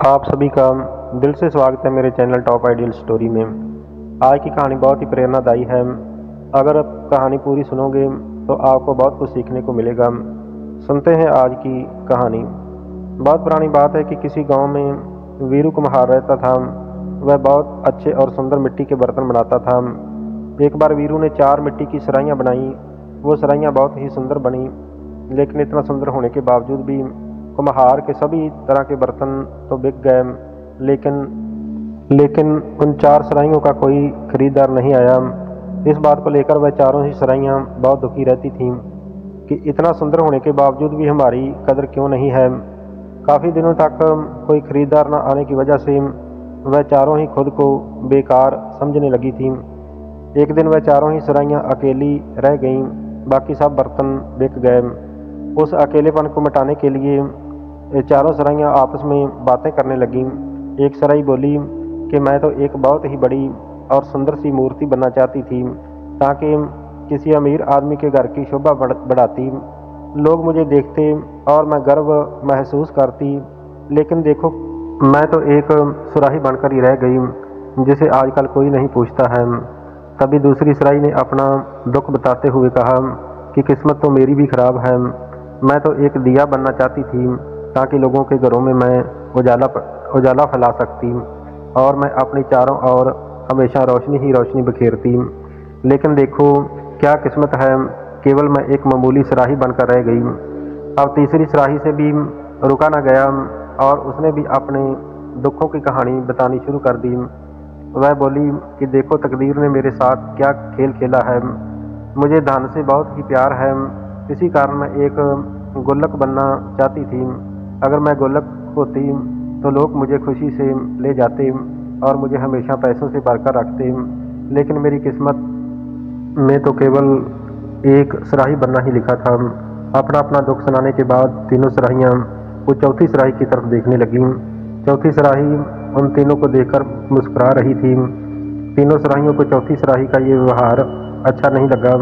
आप सभी का दिल से स्वागत है मेरे चैनल टॉप आइडियल स्टोरी में। आज की कहानी बहुत ही प्रेरणादायी है। अगर आप कहानी पूरी सुनोगे तो आपको बहुत कुछ सीखने को मिलेगा। सुनते हैं आज की कहानी। बहुत पुरानी बात है कि किसी गांव में वीरू कुम्हार रहता था। वह बहुत अच्छे और सुंदर मिट्टी के बर्तन बनाता था। एक बार वीरू ने 4 मिट्टी की सराइयाँ बनाई। वो सराइयाँ बहुत ही सुंदर बनी, लेकिन इतना सुंदर होने के बावजूद भी कुम्हार के सभी तरह के बर्तन तो बिक गए, लेकिन उन 4 सराइयों का कोई खरीदार नहीं आया। इस बात को लेकर वह चारों ही सराइयाँ बहुत दुखी रहती थीं कि इतना सुंदर होने के बावजूद भी हमारी कदर क्यों नहीं है। काफ़ी दिनों तक कोई खरीदार न आने की वजह से वह चारों ही खुद को बेकार समझने लगी थीं। एक दिन वह चारों ही सराइयाँ अकेली रह गईं, बाकी सब बर्तन बिक गए। उस अकेलेपन को मिटाने के लिए ये चारों सराइयाँ आपस में बातें करने लगीं। एक सराई बोली कि मैं तो एक बहुत ही बड़ी और सुंदर सी मूर्ति बनना चाहती थी, ताकि किसी अमीर आदमी के घर की शोभा बढ़ाती, लोग मुझे देखते और मैं गर्व महसूस करती। लेकिन देखो, मैं तो एक सुराही बनकर ही रह गई, जिसे आजकल कोई नहीं पूछता है। तभी दूसरी सराई ने अपना दुख बताते हुए कहा कि किस्मत तो मेरी भी खराब है। मैं तो एक दिया बनना चाहती थी, ताकि लोगों के घरों में मैं उजाला फैला सकती और मैं अपनी चारों ओर हमेशा रोशनी ही रोशनी बिखेरती। लेकिन देखो क्या किस्मत है, केवल मैं एक मामूली सराही बनकर रह गई। अब तीसरी सराही से भी रुका न गया और उसने भी अपने दुखों की कहानी बतानी शुरू कर दी। वह बोली कि देखो, तकदीर ने मेरे साथ क्या खेल खेला है। मुझे धन से बहुत ही प्यार है, इसी कारण मैं एक गुल्लक बनना चाहती थी। अगर मैं गुल्लक होती तो लोग मुझे खुशी से ले जाते और मुझे हमेशा पैसों से भरकर रखते, लेकिन मेरी किस्मत में तो केवल एक सराही बनना ही लिखा था। अपना अपना दुख सुनाने के बाद तीनों सराहियाँ वो चौथी सराही की तरफ देखने लगीं। चौथी सराही उन तीनों को देखकर मुस्कुरा रही थी। तीनों सराहियों को चौथी सराही का ये व्यवहार अच्छा नहीं लगा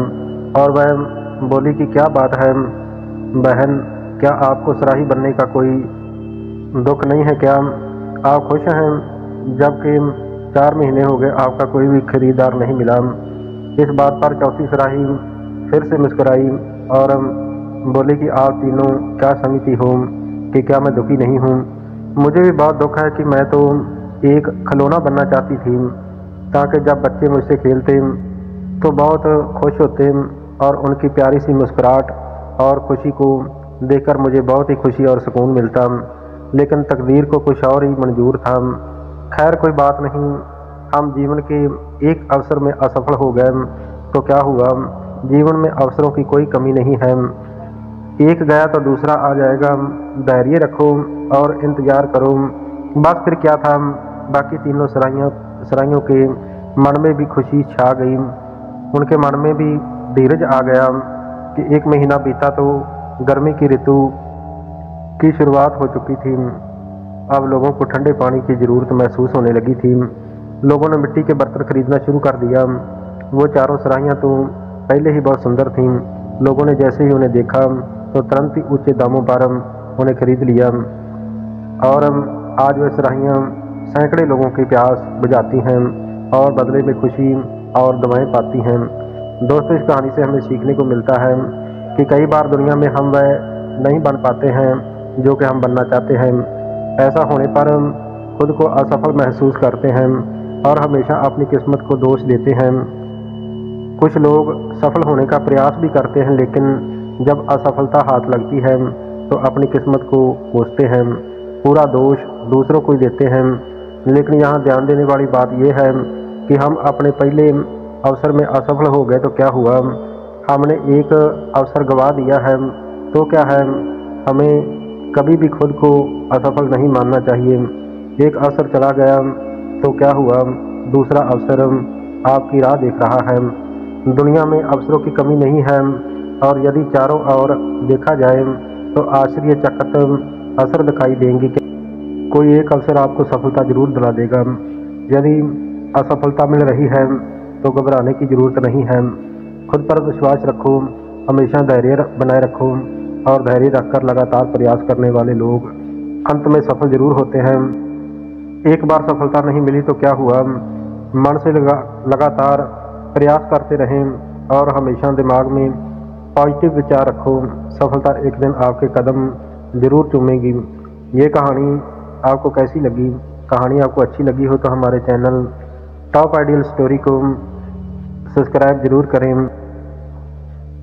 और वह बोली कि क्या बात है बहन, क्या आपको सराही बनने का कोई दुख नहीं है क्या? आप खुश हैं, जबकि 4 महीने हो गए आपका कोई भी खरीदार नहीं मिला। इस बात पर चौथी सराही फिर से मुस्कुराई और बोली कि आप तीनों क्या समझती हो कि क्या मैं दुखी नहीं हूँ? मुझे भी बहुत दुख है कि मैं तो एक खिलौना बनना चाहती थी, ताकि जब बच्चे मुझसे खेलते तो बहुत खुश होते और उनकी प्यारी सी मुस्कुराहट और खुशी को देखकर मुझे बहुत ही खुशी और सुकून मिलता। लेकिन तकदीर को कुछ और ही मंजूर था। खैर, कोई बात नहीं, हम जीवन के एक अवसर में असफल हो गए तो क्या हुआ? जीवन में अवसरों की कोई कमी नहीं है, एक गया तो दूसरा आ जाएगा। धैर्य रखो और इंतजार करो। बस फिर क्या था, बाकी तीनों सराइयों के मन में भी खुशी छा गई। उनके मन में भी धीरज आ गया कि 1 महीना बीता तो गर्मी की ऋतु की शुरुआत हो चुकी थी। अब लोगों को ठंडे पानी की ज़रूरत महसूस होने लगी थी। लोगों ने मिट्टी के बर्तन खरीदना शुरू कर दिया। वो चारों सराहियाँ तो पहले ही बहुत सुंदर थीं। लोगों ने जैसे ही उन्हें देखा तो तुरंत ही ऊंचे दामों पर उन्हें खरीद लिया और आज वह सराहियाँ सैकड़े लोगों की प्यास बुझाती हैं और बदले में खुशी और दुआएं पाती हैं। दोस्तों, इस कहानी से हमें सीखने को मिलता है कि कई बार दुनिया में हम वह नहीं बन पाते हैं जो कि हम बनना चाहते हैं। ऐसा होने पर हम खुद को असफल महसूस करते हैं और हमेशा अपनी किस्मत को दोष देते हैं। कुछ लोग सफल होने का प्रयास भी करते हैं, लेकिन जब असफलता हाथ लगती है तो अपनी किस्मत को कोसते हैं, पूरा दोष दूसरों को ही देते हैं। लेकिन यहाँ ध्यान देने वाली बात यह है कि हम अपने पहले अवसर में असफल हो गए तो क्या हुआ? हमने एक अवसर गंवा दिया है तो क्या है? हमें कभी भी खुद को असफल नहीं मानना चाहिए। एक अवसर चला गया तो क्या हुआ? दूसरा अवसर आपकी राह देख रहा है। दुनिया में अवसरों की कमी नहीं है और यदि चारों ओर देखा जाए तो आश्चर्यचकित अवसर दिखाई देंगे कि कोई एक अवसर आपको सफलता जरूर दिला देगा। यदि असफलता मिल रही है तो घबराने की जरूरत नहीं है। खुद पर विश्वास रखो, हमेशा धैर्य बनाए रखो और धैर्य रखकर लगातार प्रयास करने वाले लोग अंत में सफल जरूर होते हैं। एक बार सफलता नहीं मिली तो क्या हुआ, मन से लगातार प्रयास करते रहें और हमेशा दिमाग में पॉजिटिव विचार रखो। सफलता एक दिन आपके कदम ज़रूर चूमेगी। ये कहानी आपको कैसी लगी? कहानी आपको अच्छी लगी हो तो हमारे चैनल टॉप आइडियल स्टोरी को सब्सक्राइब जरूर करें।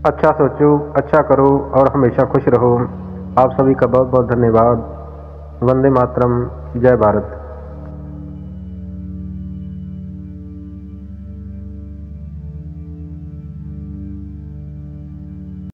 अच्छा सोचो, अच्छा करो और हमेशा खुश रहो। आप सभी का बहुत बहुत धन्यवाद। वंदे मातरम। जय भारत।